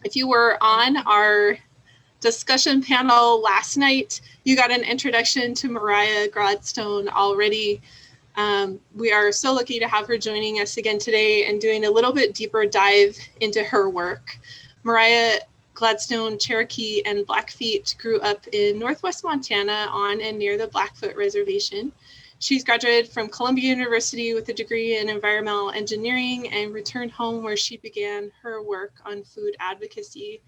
If you were on our discussion panel last night, you got an introduction to Mariah Gladstone already. We are so lucky to have her joining us again today and doing a little bit deeper dive into her work. Mariah Gladstone, Cherokee, and Blackfeet grew up in Northwest Montana on and near the Blackfoot Reservation. She's graduated from Columbia University with a degree in environmental engineering and returned home where she began her work on food advocacy.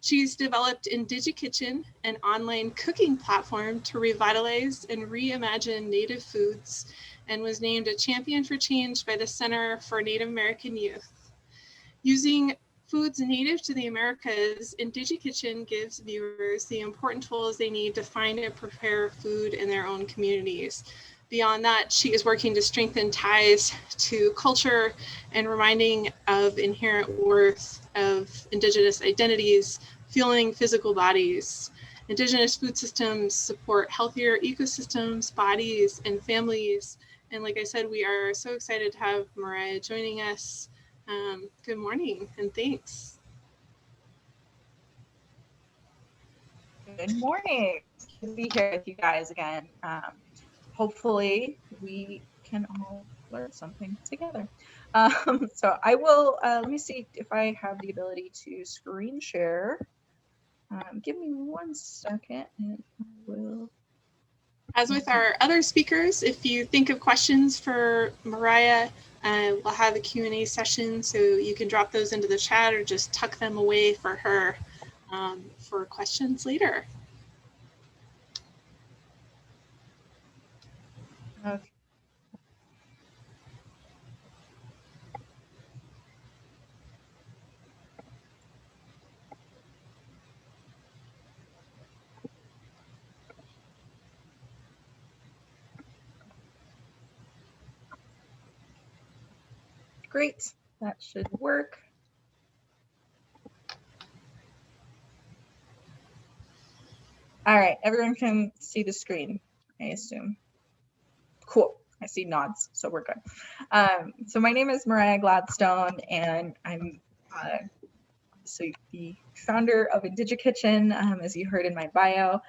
She's developed Indigikitchen, an online cooking platform to revitalize and reimagine Native foods, and was named a champion for change by the Center for Native American Youth. Using foods native to the Americas, Indigikitchen gives viewers the important tools they need to find and prepare food in their own communities. Beyond that, she is working to strengthen ties to culture and reminding of inherent worth of Indigenous identities, fueling physical bodies. Indigenous food systems support healthier ecosystems, bodies, and families. And like I said, we are so excited to have Mariah joining us. Good morning and thanks. Good morning. Good to be here with you guys again. Hopefully we can all learn something together. So I will, let me see if I have the ability to screen share. Give me 1 second and I will. As with our other speakers, if you think of questions for Mariah, we'll have a Q&A session, so you can drop those into the chat or just tuck them away for her for questions later. Okay. Great, that should work. All right, everyone can see the screen, I assume. Cool, I see nods, so we're good. So my name is Mariah Gladstone, and I'm so the founder of Indigikitchen, as you heard in my bio.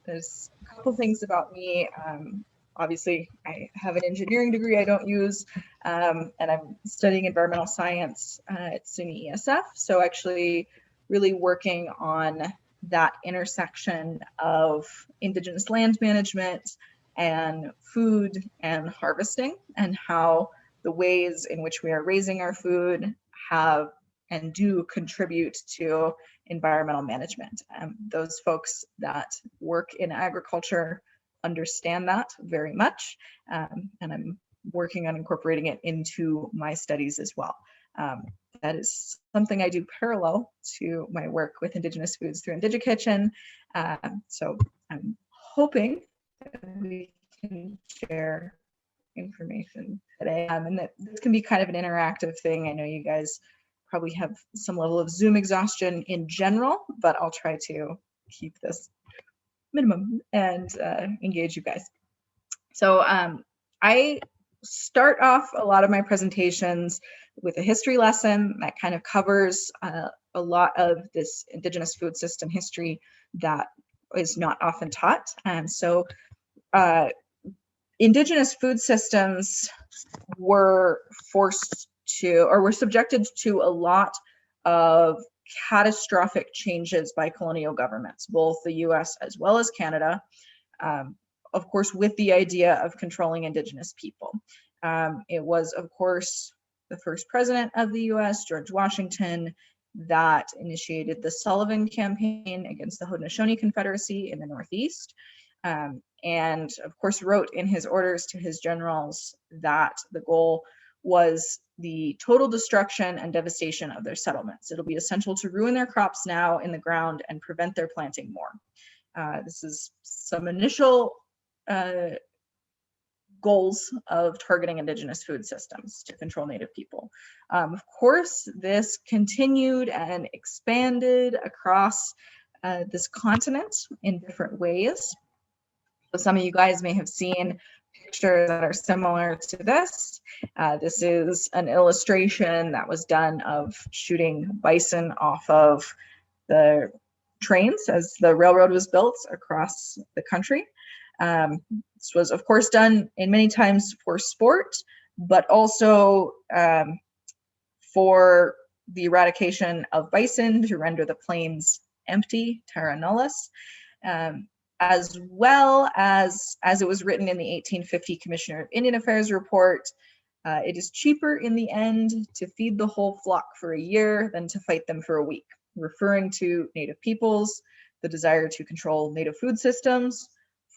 There's a couple things about me. Obviously, I have an engineering degree I don't use, and I'm studying environmental science at SUNY ESF. So actually really working on that intersection of Indigenous land management and food and harvesting, and how the ways in which we are raising our food have and do contribute to environmental management. Those folks that work in agriculture understand that very much, and I'm working on incorporating it into my studies as well. That is something I do parallel to my work with Indigenous foods through Indigikitchen. So I'm hoping that we can share information today, and that this can be kind of an interactive thing. I know you guys probably have some level of Zoom exhaustion in general, but I'll try to keep this minimum and engage you guys. So I start off a lot of my presentations with a history lesson that kind of covers a lot of this Indigenous food system history that is not often taught. So Indigenous food systems were forced to, or were subjected to a lot of catastrophic changes by colonial governments, both the US as well as Canada, of course, with the idea of controlling Indigenous people. It was, of course, the first president of the US, George Washington, that initiated the Sullivan Campaign against the Haudenosaunee Confederacy in the Northeast. And of course, wrote in his orders to his generals that the goal was the total destruction and devastation of their settlements. It'll be essential to ruin their crops now in the ground and prevent their planting more. This is some initial goals of targeting Indigenous food systems to control Native people. Of course, this continued and expanded across this continent in different ways. So some of you guys may have seen pictures that are similar to this. This is an illustration that was done of shooting bison off of the trains as the railroad was built across the country. This was, of course, done in many times for sport, but also for the eradication of bison to render the plains empty, terra nullius, as well as it was written in the 1850 Commissioner of Indian Affairs report, it is cheaper in the end to feed the whole flock for a year than to fight them for a week, referring to Native peoples, the desire to control Native food systems,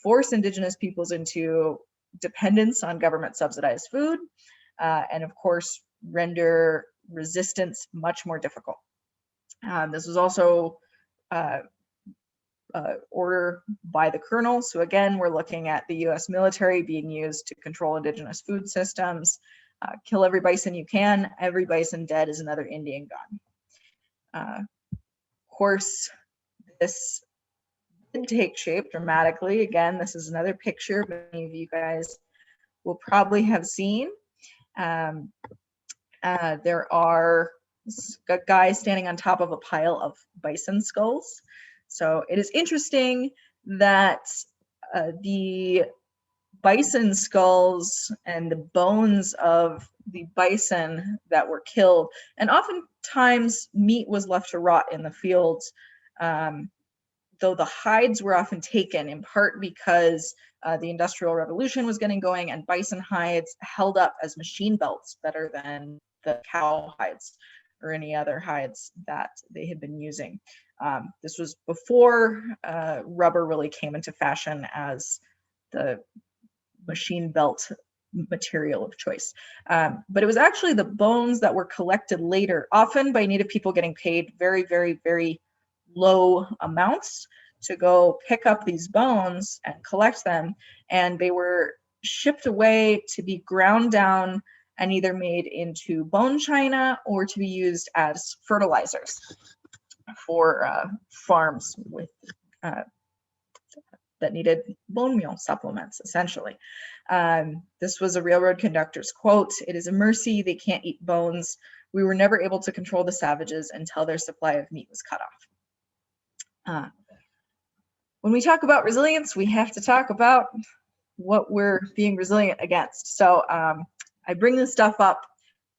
force Indigenous peoples into dependence on government subsidized food, and of course, render resistance much more difficult. This was also order by the colonel. So again, we're looking at the US military being used to control Indigenous food systems. Kill every bison you can. Every bison dead is another Indian gone. Of course, this did take shape dramatically. Again, this is another picture many of you guys will probably have seen. There are a guy standing on top of a pile of bison skulls. So it is interesting that the bison skulls and the bones of the bison that were killed, and oftentimes meat was left to rot in the fields, though the hides were often taken in part because the Industrial Revolution was getting going, and bison hides held up as machine belts better than the cow hides or any other hides that they had been using. This was before rubber really came into fashion as the machine belt material of choice. But it was actually the bones that were collected later, often by Native people getting paid very, very, very low amounts to go pick up these bones and collect them. And they were shipped away to be ground down and either made into bone china or to be used as fertilizers for farms with that needed bone meal supplements, essentially. This was a railroad conductor's quote: "It is a mercy they can't eat bones. We were never able to control the savages until their supply of meat was cut off." When we talk about resilience, we have to talk about what we're being resilient against. So I bring this stuff up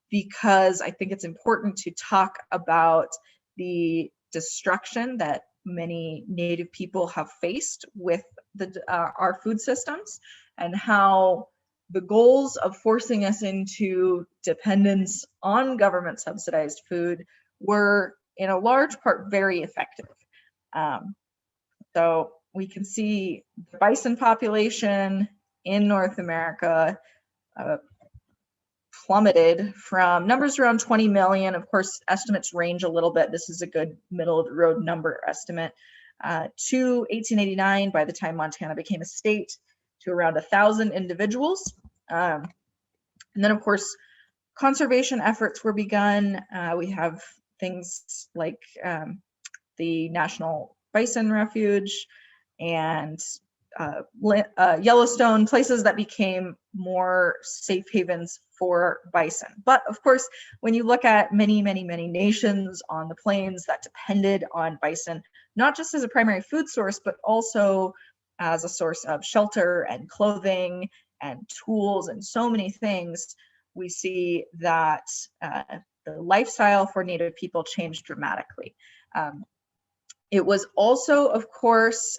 because I think it's important to talk about the destruction that many Native people have faced with our food systems, and how the goals of forcing us into dependence on government subsidized food were in a large part very effective. So we can see the bison population in North America plummeted from numbers around 20 million. Of course, estimates range a little bit. This is a good middle of the road number estimate. To 1889, by the time Montana became a state, to around 1,000 individuals. And then, of course, conservation efforts were begun. We have things like the National Bison Refuge and Yellowstone, places that became more safe havens for bison. But of course, when you look at many, many, many nations on the plains that depended on bison, not just as a primary food source, but also as a source of shelter and clothing and tools and so many things, we see that the lifestyle for Native people changed dramatically. It was also, of course,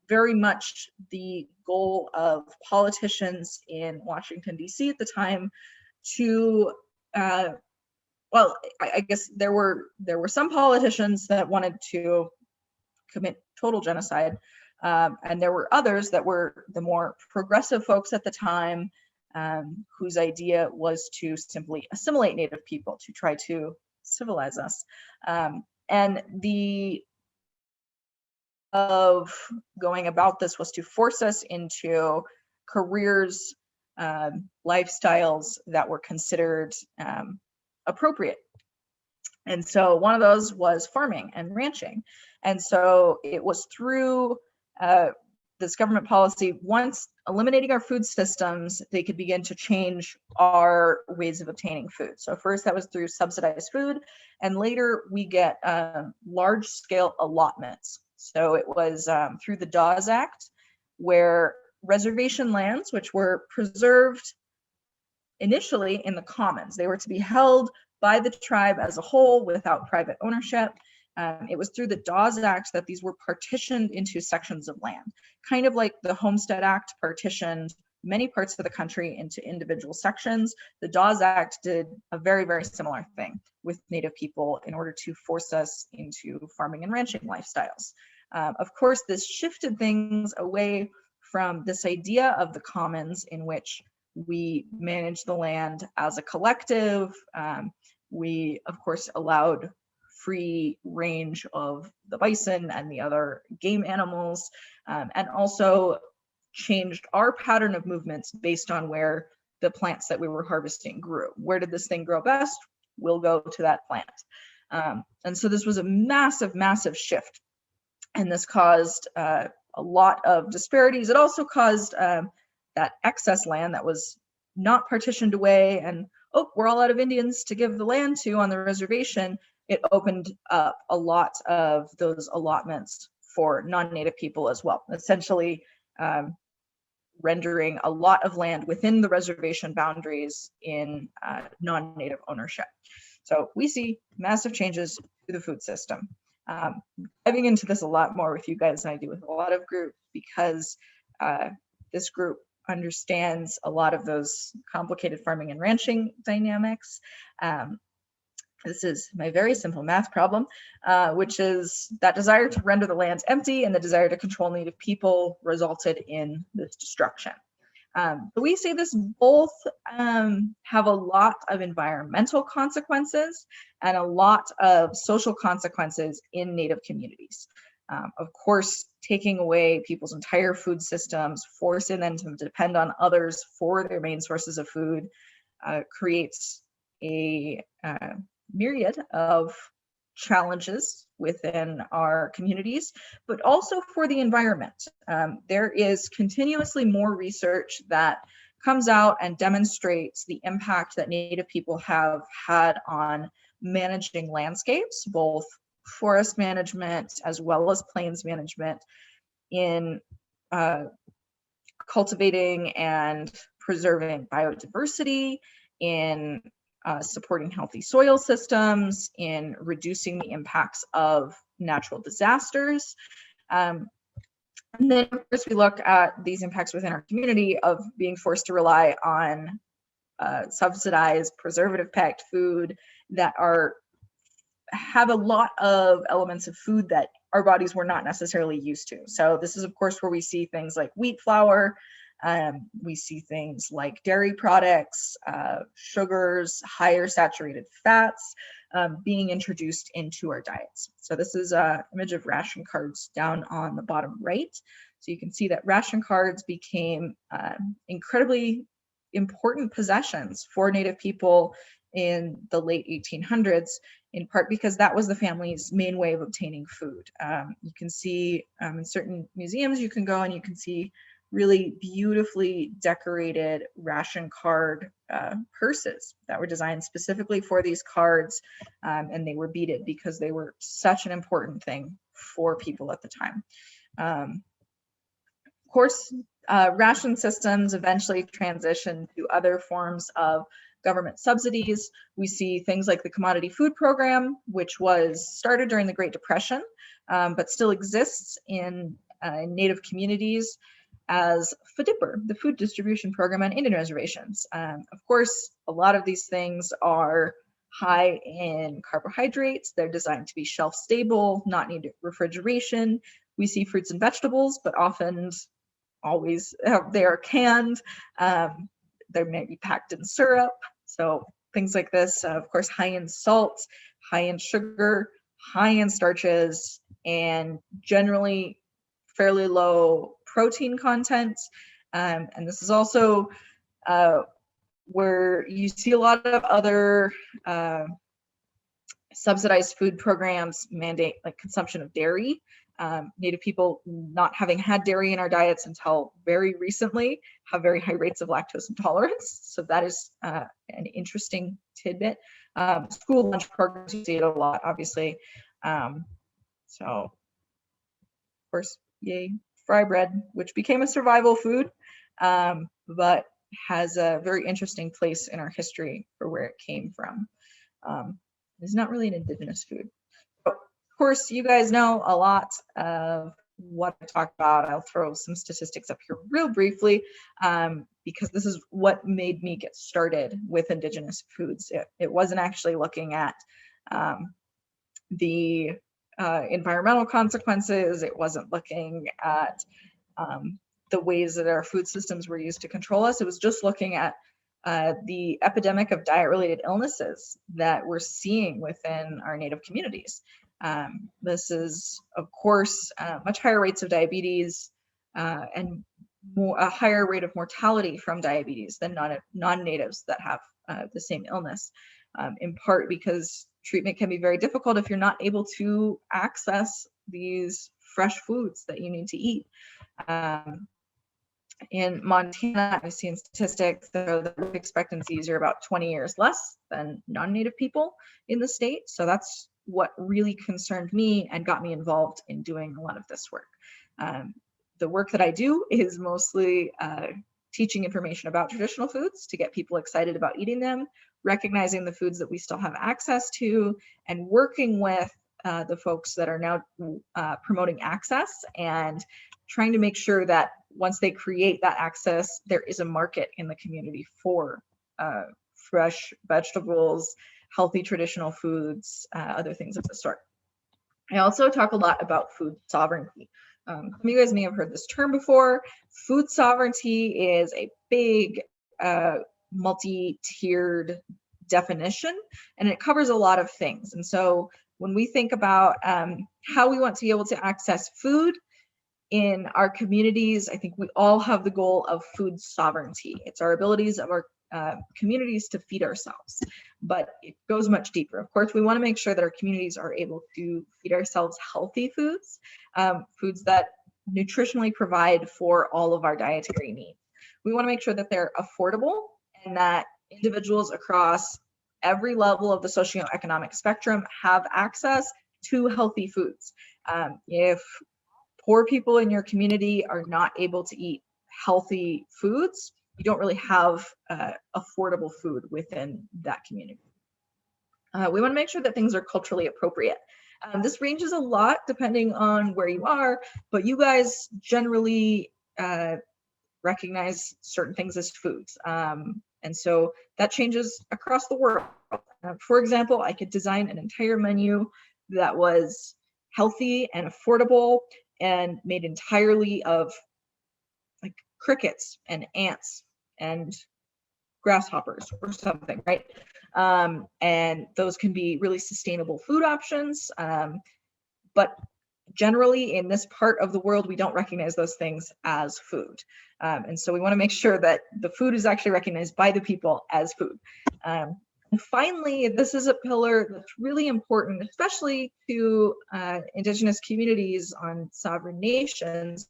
very much the goal of politicians in Washington, D.C. at the time to, well, I guess there were some politicians that wanted to commit total genocide, and there were others that were the more progressive folks at the time, whose idea was to simply assimilate Native people, to try to civilize us. And the of going about this was to force us into careers, lifestyles that were considered appropriate. And so one of those was farming and ranching. And so it was through the this government policy, once eliminating our food systems, they could begin to change our ways of obtaining food. So first that was through subsidized food, and later we get large scale allotments. So it was through the Dawes Act, where reservation lands, which were preserved initially in the commons, they were to be held by the tribe as a whole without private ownership. It was through the Dawes Act that these were partitioned into sections of land, kind of like the Homestead Act partitioned many parts of the country into individual sections. The Dawes Act did a very, very similar thing with Native people in order to force us into farming and ranching lifestyles. Of course, this shifted things away from this idea of the commons in which we manage the land as a collective. We, of course, allowed free range of the bison and the other game animals, and also changed our pattern of movements based on where the plants that we were harvesting grew. Where did this thing grow best? We'll go to that plant. And so this was a massive, massive shift. And this caused a lot of disparities. It also caused that excess land that was not partitioned away and, oh, we're all out of Indians to give the land to on the reservation. It opened up a lot of those allotments for non-Native people as well, essentially rendering a lot of land within the reservation boundaries in non-Native ownership. So we see massive changes to the food system. Diving into this a lot more with you guys than I do with a lot of groups, because this group understands a lot of those complicated farming and ranching dynamics. This is my very simple math problem, which is that desire to render the lands empty and the desire to control Native people resulted in this destruction. But we say this both have a lot of environmental consequences and a lot of social consequences in Native communities. Of course, taking away people's entire food systems, forcing them to depend on others for their main sources of food, creates a myriad of challenges within our communities, but also for the environment. There is continuously more research that comes out and demonstrates the impact that Native people have had on managing landscapes, both forest management as well as plains management, in cultivating and preserving biodiversity, in supporting healthy soil systems, in reducing the impacts of natural disasters. And then, of course, we look at these impacts within our community of being forced to rely on subsidized, preservative-packed food that have a lot of elements of food that our bodies were not necessarily used to. So this is, of course, where we see things like wheat flour. We see things like dairy products, sugars, higher saturated fats being introduced into our diets. So this is an image of ration cards down on the bottom right. So you can see that ration cards became incredibly important possessions for Native people in the late 1800s, in part because that was the family's main way of obtaining food. You can see in certain museums, you can go and you can see really beautifully decorated ration card purses that were designed specifically for these cards, and they were beaded because they were such an important thing for people at the time. Of course, ration systems eventually transitioned to other forms of government subsidies. We see things like the Commodity Food Program, which was started during the Great Depression, but still exists in Native communities as FDIPR, the Food Distribution Program on Indian Reservations. Of course, a lot of these things are high in carbohydrates. They're designed to be shelf stable, not need refrigeration. We see fruits and vegetables, but often, always, they are canned. They may be packed in syrup. So things like this, of course, high in salt, high in sugar, high in starches, and generally fairly low protein content. And this is also where you see a lot of other subsidized food programs mandate like consumption of dairy. Native people, not having had dairy in our diets until very recently, have very high rates of lactose intolerance. So that is an interesting tidbit. School lunch programs, you see it a lot, obviously. So, of course, yay, fry bread, which became a survival food, but has a very interesting place in our history for where it came from. It's not really an indigenous food. Of course, you guys know a lot of what I talked about. I'll throw some statistics up here real briefly, because this is what made me get started with indigenous foods. It wasn't actually looking at the environmental consequences. It wasn't looking at the ways that our food systems were used to control us. It was just looking at the epidemic of diet-related illnesses that we're seeing within our Native communities. This is, of course, much higher rates of diabetes and a higher rate of mortality from diabetes than non-natives that have the same illness, in part because treatment can be very difficult if you're not able to access these fresh foods that you need to eat. In Montana, I've seen statistics that the life expectancies are about 20 years less than non-native people in the state. So that's what really concerned me and got me involved in doing a lot of this work. The work that I do is mostly teaching information about traditional foods to get people excited about eating them, recognizing the foods that we still have access to, and working with the folks that are now promoting access and trying to make sure that once they create that access, there is a market in the community for fresh vegetables, healthy traditional foods, other things of the sort. I also talk a lot about food sovereignty. Some of you guys may have heard this term before. Food sovereignty is a big multi-tiered definition, and it covers a lot of things. And so when we think about how we want to be able to access food in our communities, I think we all have the goal of food sovereignty. It's our abilities of our communities to feed ourselves, but it goes much deeper. Of course, we want to make sure that our communities are able to feed ourselves healthy foods, foods that nutritionally provide for all of our dietary needs. We want to make sure that they're affordable and that individuals across every level of the socioeconomic spectrum have access to healthy foods. If poor people in your community are not able to eat healthy foods, you don't really have affordable food within that community. We want to make sure that things are culturally appropriate. This ranges a lot depending on where you are, but you guys generally recognize certain things as foods. And so that changes across the world. For example, I could design an entire menu that was healthy and affordable and made entirely of like crickets and ants and grasshoppers or something, right? And those can be really sustainable food options. But generally in this part of the world, we don't recognize those things as food. And so we want to make sure that the food is actually recognized by the people as food. And finally, this is a pillar that's really important, especially to Indigenous communities on sovereign nations.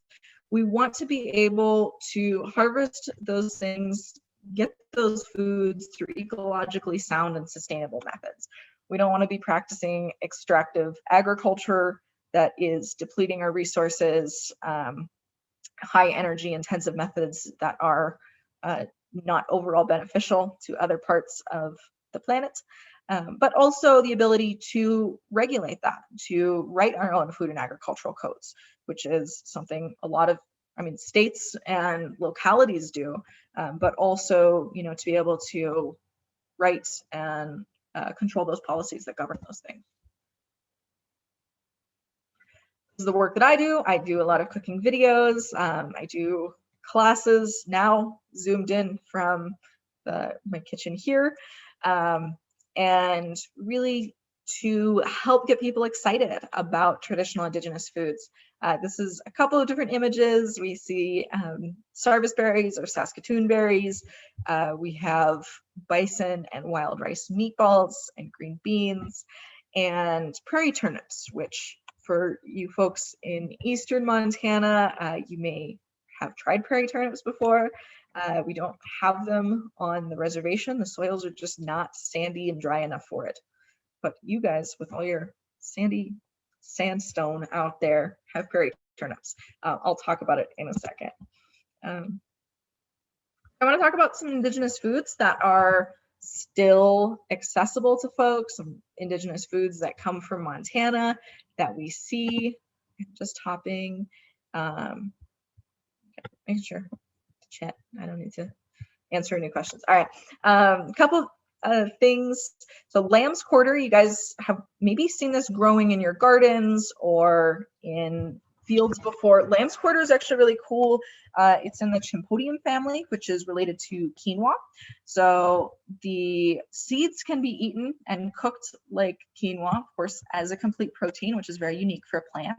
We want to be able to harvest those things, get those foods through ecologically sound and sustainable methods. We don't want to be practicing extractive agriculture that is depleting our resources, high energy intensive methods that are not overall beneficial to other parts of the planet, but also the ability to regulate that, to write our own food and agricultural codes, which is something a lot of, states and localities do, but also, to be able to write and control those policies that govern those things. This is the work that I do. I do a lot of cooking videos. I do classes now zoomed in from my kitchen here, and really to help get people excited about traditional Indigenous foods. This is a couple of different images. We see sarvice berries or Saskatoon berries. We have bison and wild rice meatballs and green beans and prairie turnips, which For you folks in eastern Montana, you may have tried prairie turnips before. We don't have them on the reservation. The soils are just not sandy and dry enough for it. But you guys, with all your sandy sandstone out there, have prairie turnips. I'll talk about it in a second. I want to talk about some Indigenous foods that are still accessible to folks, some Indigenous foods that come from Montana that we see. Just hopping, making sure to chat. I don't need to answer any questions. All right, a couple of things. So lamb's quarter, you guys have maybe seen this growing in your gardens or in fields before. Lamb's quarter is actually really cool. It's in the Chimpodium family, which is related to quinoa. So the seeds can be eaten and cooked like quinoa, of course, as a complete protein, which is very unique for a plant.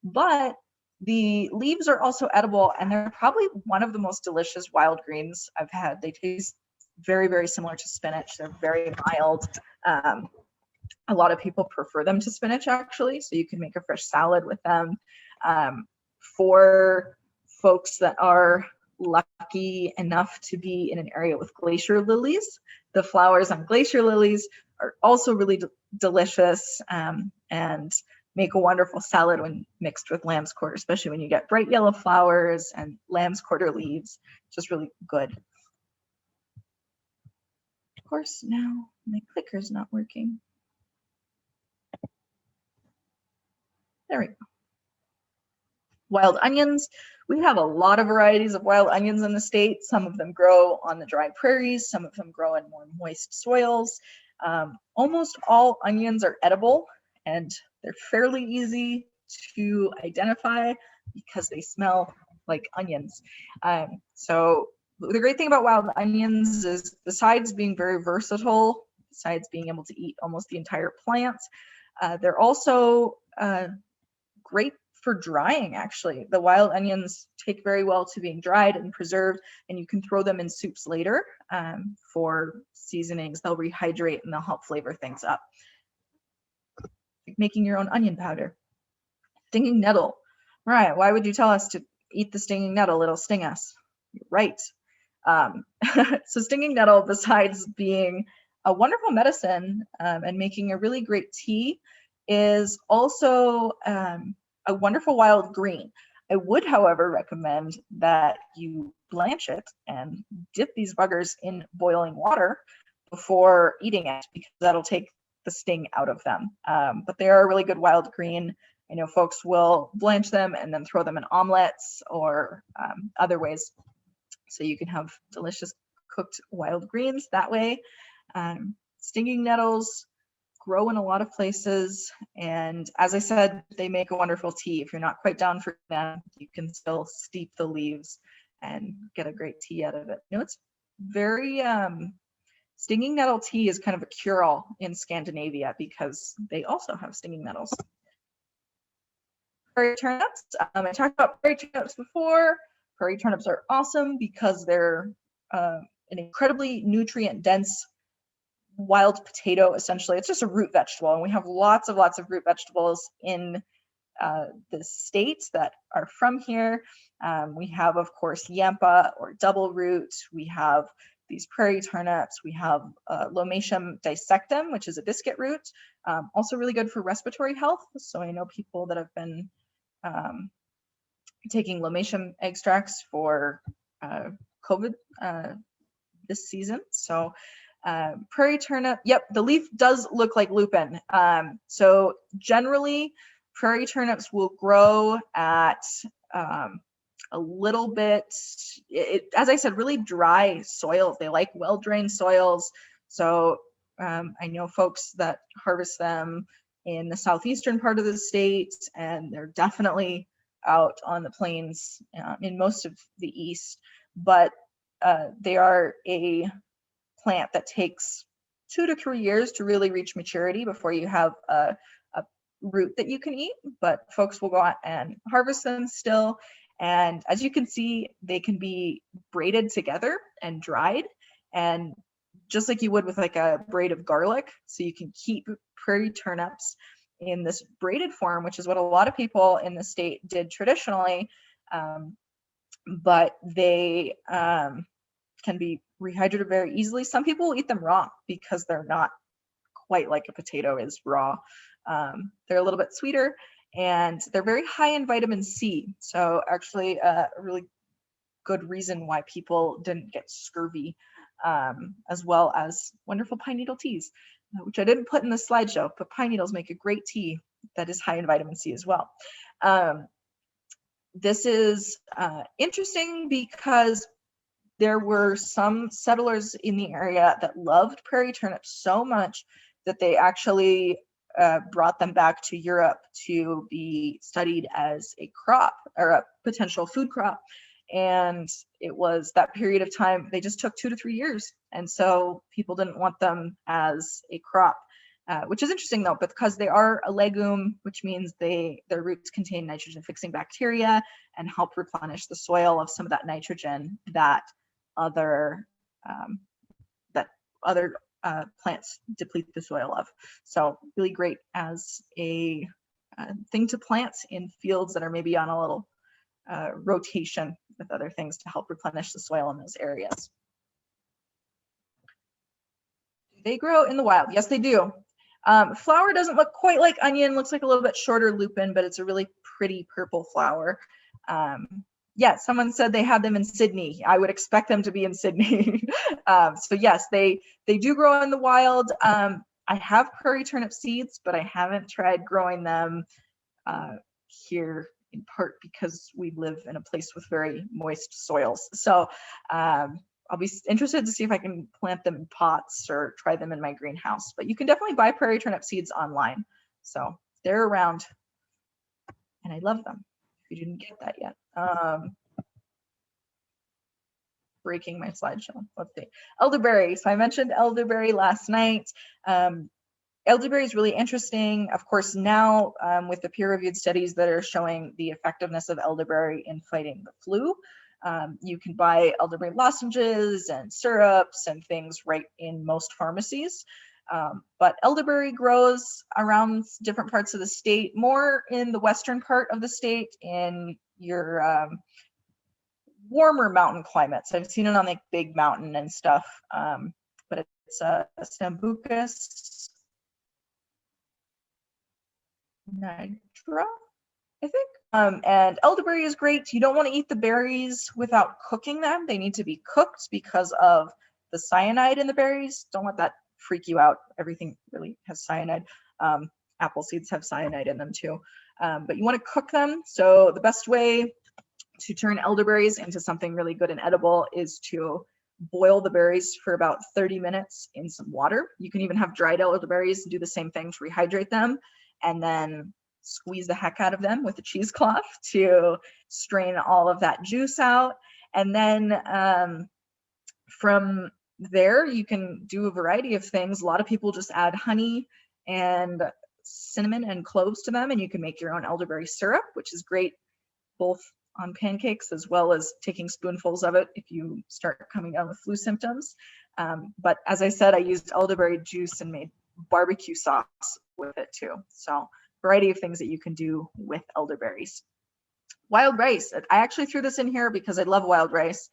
But the leaves are also edible, and they're probably one of the most delicious wild greens I've had. They taste very, very similar to spinach. They're very mild. A lot of people prefer them to spinach, actually, so you can make a fresh salad with them. For folks that are lucky enough to be in an area with glacier lilies, the flowers on glacier lilies are also really delicious and make a wonderful salad when mixed with lamb's quarter, especially when you get bright yellow flowers and lamb's quarter leaves. Just really good. Of course, now my clicker's not working. There we go. Wild onions. We have a lot of varieties of wild onions in the state. Some of them grow on the dry prairies. Some of them grow in more moist soils. Almost all onions are edible, and they're fairly easy to identify because they smell like onions. So the great thing about wild onions is, besides being very versatile, besides being able to eat almost the entire plant, they're also great for drying, actually. The wild onions take very well to being dried and preserved, and you can throw them in soups later for seasonings. They'll rehydrate and they'll help flavor things up. Like making your own onion powder. Stinging nettle. Mariah, why would you tell us to eat the stinging nettle? It'll sting us. You're right. So stinging nettle, besides being a wonderful medicine and making a really great tea, is also a wonderful wild green. I would, however, recommend that you blanch it and dip these buggers in boiling water before eating it, because that'll take the sting out of them. But they are a really good wild green. I know folks will blanch them and then throw them in omelets or other ways. So you can have delicious cooked wild greens that way. Stinging nettles grow in a lot of places, and as I said, they make a wonderful tea. If you're not quite down for them, you can still steep the leaves and get a great tea out of it. You know, it's very stinging nettle tea is kind of a cure-all in Scandinavia because they also have stinging nettles. Prairie turnips. I talked about prairie turnips before. Prairie turnips are awesome because they're an incredibly nutrient-dense wild potato. Essentially, it's just a root vegetable, and we have lots of root vegetables in the states that are from here. We have, of course, yampa or double root. We have these prairie turnips. We have Lomatium dissectum, which is a biscuit root, also really good for respiratory health. So I know people that have been taking Lomatium extracts for COVID this season. So prairie turnip, yep, the leaf does look like lupin. So generally, prairie turnips will grow at a little bit, as I said, really dry soils. They like well-drained soils. So I know folks that harvest them in the southeastern part of the state, and they're definitely out on the plains in most of the east. But they are a plant that takes 2 to 3 years to really reach maturity before you have a root that you can eat. But folks will go out and harvest them still. And as you can see, they can be braided together and dried, and just like you would with like a braid of garlic. So you can keep prairie turnips in this braided form, which is what a lot of people in the state did traditionally, but they can be rehydrated very easily. Some people will eat them raw because they're not quite like a potato is raw. They're a little bit sweeter, and they're very high in vitamin C. So actually a really good reason why people didn't get scurvy, as well as wonderful pine needle teas, which I didn't put in the slideshow, but pine needles make a great tea that is high in vitamin C as well. This is interesting because there were some settlers in the area that loved prairie turnips so much that they actually brought them back to Europe to be studied as a crop or a potential food crop. And it was that period of time, they just took 2 to 3 years. And so people didn't want them as a crop, which is interesting though, because they are a legume, which means their roots contain nitrogen fixing bacteria and help replenish the soil of some of that nitrogen that other plants deplete the soil of. So really great as a thing to plant in fields that are maybe on a little rotation with other things to help replenish the soil in those areas. Do they grow in the wild? Yes, they do. Flower doesn't look quite like onion, looks like a little bit shorter lupin, but it's a really pretty purple flower. Yeah, someone said they had them in Sydney. I would expect them to be in Sydney. So yes, they do grow in the wild. I have prairie turnip seeds, but I haven't tried growing them here, in part because we live in a place with very moist soils. So I'll be interested to see if I can plant them in pots or try them in my greenhouse. But you can definitely buy prairie turnip seeds online. So they're around, and I love them. If you didn't get that yet. Breaking my slideshow. Let's see. Elderberry. So I mentioned elderberry last night. Elderberry is really interesting. Of course, now with the peer-reviewed studies that are showing the effectiveness of elderberry in fighting the flu, you can buy elderberry lozenges and syrups and things right in most pharmacies. But elderberry grows around different parts of the state, more in the western part of the state, in your warmer mountain climates. I've seen it on like Big Mountain and stuff, but it's a Sambucus nigra, I think. And elderberry is great. You don't want to eat the berries without cooking them. They need to be cooked because of the cyanide in the berries. Don't let that freak you out. Everything really has cyanide. Apple seeds have cyanide in them too. But you want to cook them. So the best way to turn elderberries into something really good and edible is to boil the berries for about 30 minutes in some water. You can even have dried elderberries and do the same thing to rehydrate them, and then squeeze the heck out of them with a cheesecloth to strain all of that juice out. And then from there, you can do a variety of things. A lot of people just add honey and cinnamon and cloves to them, and you can make your own elderberry syrup, which is great both on pancakes as well as taking spoonfuls of it if you start coming down with flu symptoms. But as I said, I used elderberry juice and made barbecue sauce with it too. So variety of things that you can do with elderberries. Wild rice. I actually threw this in here because I love wild rice.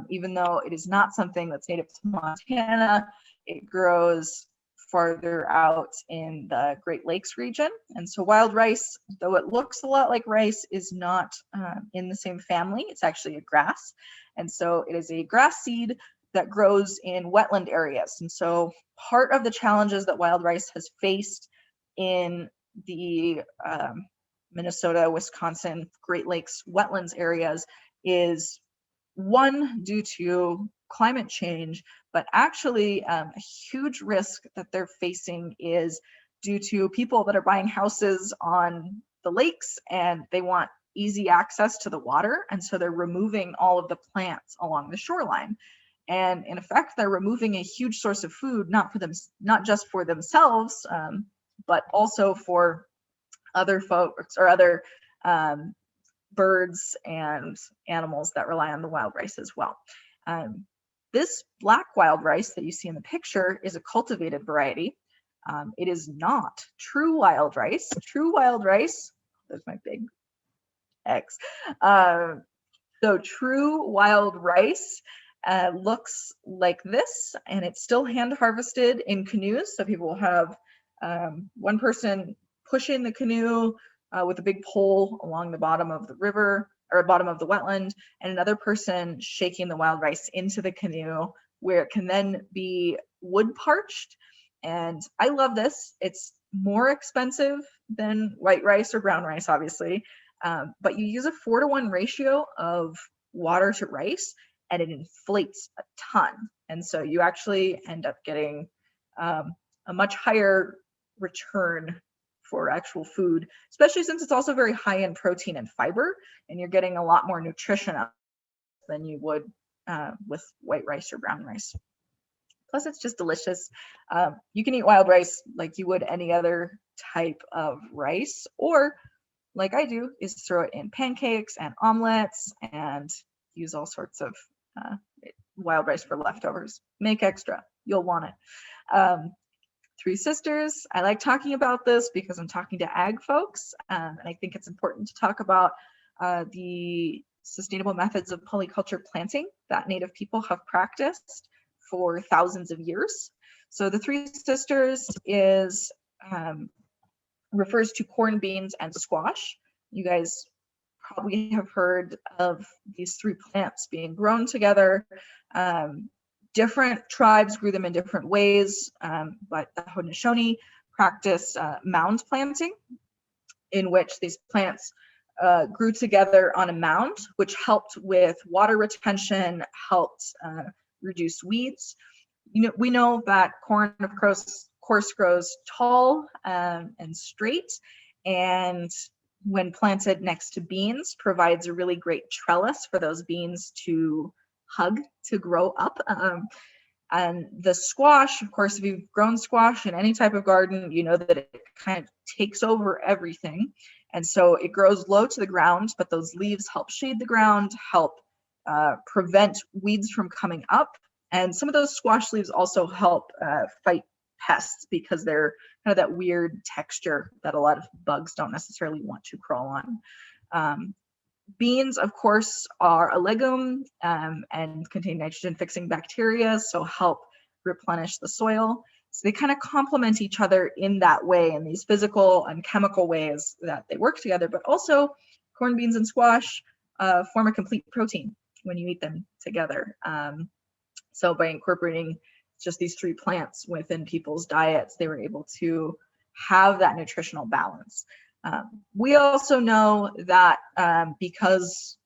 Even though it is not something that's native to Montana, it grows farther out in the Great Lakes region. And so wild rice, though it looks a lot like rice, is not in the same family. It's actually a grass. And so it is a grass seed that grows in wetland areas. And so part of the challenges that wild rice has faced in the Minnesota, Wisconsin, Great Lakes wetlands areas is, one, due to climate change, but actually a huge risk that they're facing is due to people that are buying houses on the lakes and they want easy access to the water. And so they're removing all of the plants along the shoreline. And in effect, they're removing a huge source of food, not just for themselves, but also for other folks or other birds and animals that rely on the wild rice as well. This black wild rice that you see in the picture is a cultivated variety. It is not true wild rice. True wild rice, there's my big X. So true wild rice looks like this, and it's still hand harvested in canoes. So people will have one person pushing the canoe with a big pole along the bottom of the river or bottom of the wetland, and another person shaking the wild rice into the canoe where it can then be wood parched. And I love this. It's more expensive than white rice or brown rice, obviously. But you use a 4-to-1 ratio of water to rice, and it inflates a ton. And so you actually end up getting a much higher return for actual food, especially since it's also very high in protein and fiber, and you're getting a lot more nutrition out than you would with white rice or brown rice. Plus, it's just delicious. You can eat wild rice like you would any other type of rice, or like I do, is throw it in pancakes and omelets and use all sorts of wild rice for leftovers. Make extra, you'll want it. Three Sisters, I like talking about this because I'm talking to ag folks, and I think it's important to talk about the sustainable methods of polyculture planting that Native people have practiced for thousands of years. So the Three Sisters is refers to corn, beans, and squash. You guys probably have heard of these three plants being grown together. Different tribes grew them in different ways, but the Haudenosaunee practiced mound planting, in which these plants grew together on a mound, which helped with water retention, helped reduce weeds. We know that corn, of course, grows tall and straight, and when planted next to beans, provides a really great trellis for those beans to hug to grow up. And the squash, of course, if you've grown squash in any type of garden, you know that it kind of takes over everything. And so it grows low to the ground, but those leaves help shade the ground, help prevent weeds from coming up. And some of those squash leaves also help fight pests because they're kind of that weird texture that a lot of bugs don't necessarily want to crawl on. Beans, of course, are a legume and contain nitrogen-fixing bacteria, so help replenish the soil. So they kind of complement each other in that way, in these physical and chemical ways that they work together, but also corn, beans, and squash form a complete protein when you eat them together. So by incorporating just these three plants within people's diets, they were able to have that nutritional balance. We also know that because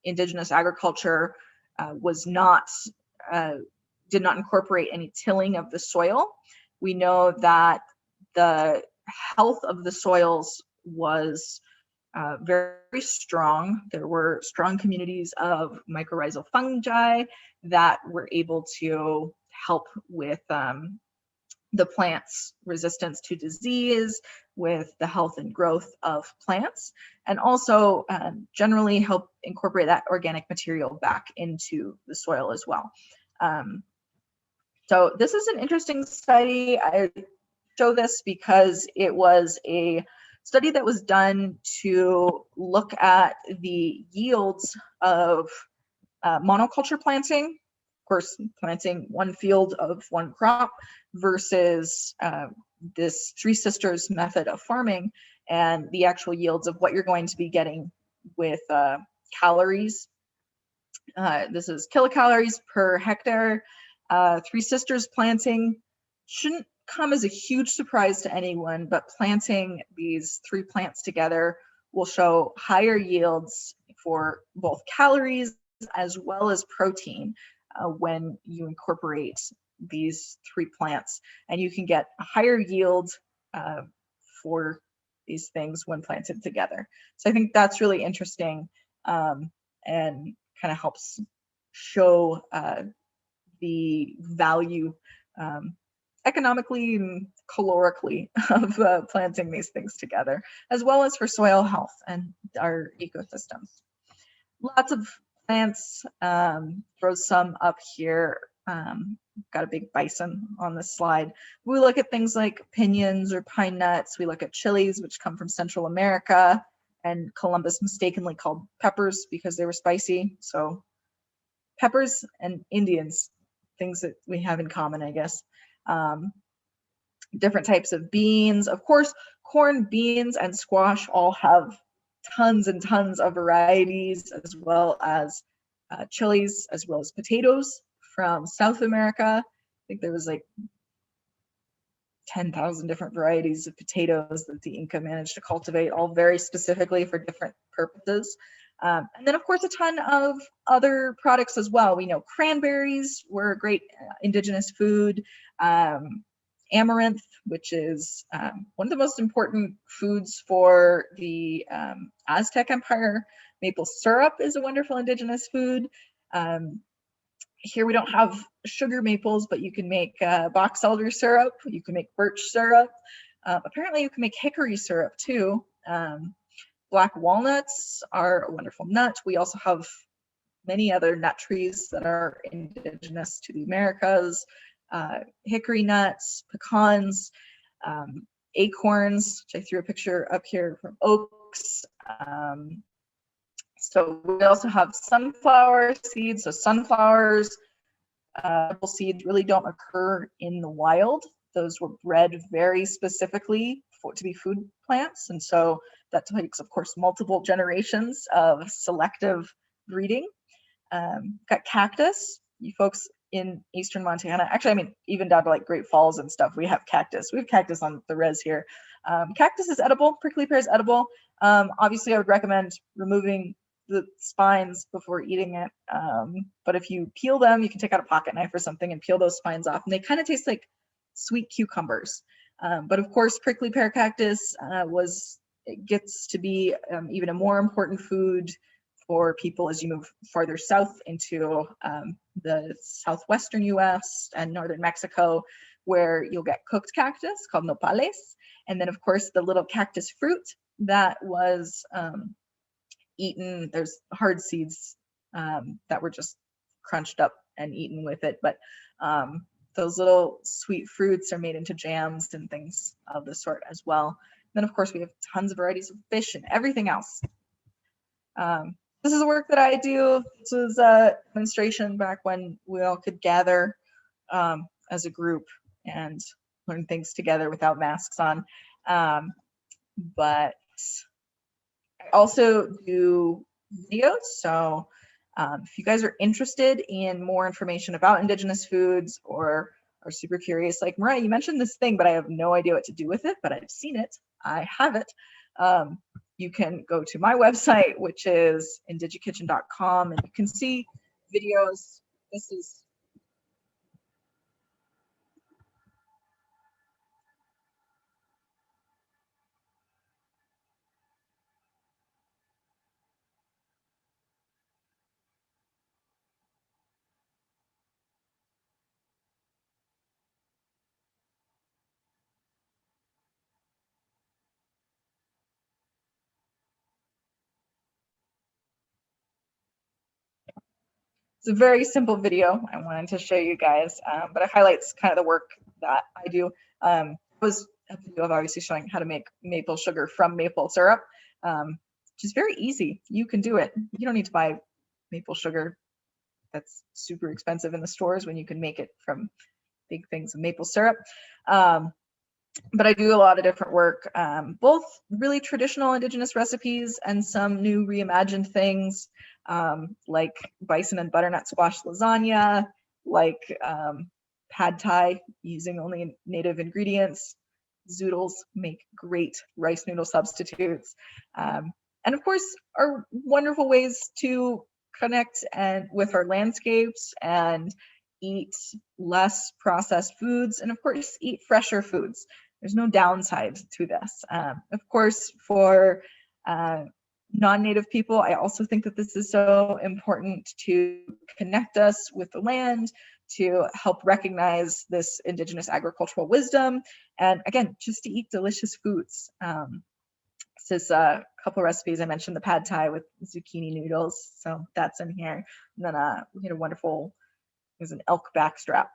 Indigenous agriculture did not incorporate any tilling of the soil, we know that the health of the soils was very strong. There were strong communities of mycorrhizal fungi that were able to help with the plant's resistance to disease, with the health and growth of plants, and also generally help incorporate that organic material back into the soil as well. So this is an interesting study. I show this because it was a study that was done to look at the yields of monoculture planting, of course, planting one field of one crop versus this Three Sisters method of farming, and the actual yields of what you're going to be getting with calories. This is kilocalories per hectare. Three Sisters planting shouldn't come as a huge surprise to anyone, but planting these three plants together will show higher yields for both calories as well as protein when you incorporate these three plants, and you can get a higher yield for these things when planted together. So I think that's really interesting and kind of helps show the value economically and calorically of planting these things together, as well as for soil health and our ecosystems. Lots of plants, throw some up here. Got a big bison on this slide. We look at things like piñons or pine nuts. We look at chilies, which come from Central America, and Columbus mistakenly called peppers because they were spicy. So peppers and Indians, things that we have in common, I guess. Different types of beans. Of course, corn, beans, and squash all have tons and tons of varieties, as well as chilies, as well as potatoes from South America. I think there was like 10,000 different varieties of potatoes that the Inca managed to cultivate, all very specifically for different purposes. And then, of course, a ton of other products as well. We know cranberries were a great indigenous food. Amaranth, which is one of the most important foods for the Aztec Empire. Maple syrup is a wonderful indigenous food. Here we don't have sugar maples, but you can make box elder syrup. You can make birch syrup. Apparently, you can make hickory syrup too. Black walnuts are a wonderful nut. We also have many other nut trees that are indigenous to the Americas. Hickory nuts, pecans, acorns, which I threw a picture up here from oaks. So we also have sunflower seeds. So sunflowers, seeds really don't occur in the wild. Those were bred very specifically to be food plants. And so that takes, of course, multiple generations of selective breeding. Got cactus. You folks in eastern Montana, actually, I mean, even down to like Great Falls and stuff, we have cactus. We have cactus on the res here. Cactus is edible. Prickly pear is edible. Obviously, I would recommend removing the spines before eating it. But if you peel them, you can take out a pocket knife or something and peel those spines off. And they kind of taste like sweet cucumbers. But of course, prickly pear cactus gets to be even a more important food for people as you move farther south into the southwestern US and northern Mexico, where you'll get cooked cactus called nopales. And then, of course, the little cactus fruit that was eaten. There's hard seeds that were just crunched up and eaten with it. But those little sweet fruits are made into jams and things of the sort as well. And then, of course, we have tons of varieties of fish and everything else. This is the work that I do. This was a demonstration back when we all could gather as a group and learn things together without masks on. But I also do videos. So if you guys are interested in more information about indigenous foods or are super curious, like Mariah, you mentioned this thing, but I have no idea what to do with it, but I've seen it. I have it. You can go to my website, which is indigikitchen.com, and you can see videos. This is It's a very simple video I wanted to show you guys, but it highlights kind of the work that I do. It was a video of obviously showing how to make maple sugar from maple syrup, which is very easy. You can do it. You don't need to buy maple sugar that's super expensive in the stores when you can make it from big things of maple syrup. But I do a lot of different work, both really traditional indigenous recipes and some new reimagined things, like bison and butternut squash lasagna, like pad thai using only native ingredients. Zoodles make great rice noodle substitutes. And of course, are wonderful ways to connect with our landscapes and eat less processed foods, and of course, eat fresher foods. There's no downside to this. Of course, for non-native people, I also think that this is so important to connect us with the land, to help recognize this indigenous agricultural wisdom, and again, just to eat delicious foods. This is a couple recipes. I mentioned the pad thai with zucchini noodles, so that's in here. And then we had a wonderful was an elk backstrap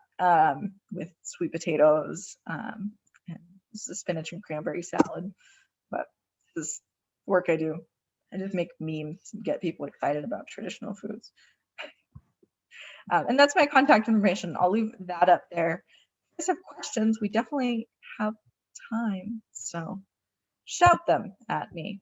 with sweet potatoes and this is spinach and cranberry salad. But this is work I do. I just make memes and get people excited about traditional foods. And that's my contact information. I'll leave that up there. If you guys have questions, we definitely have time. So shout them at me.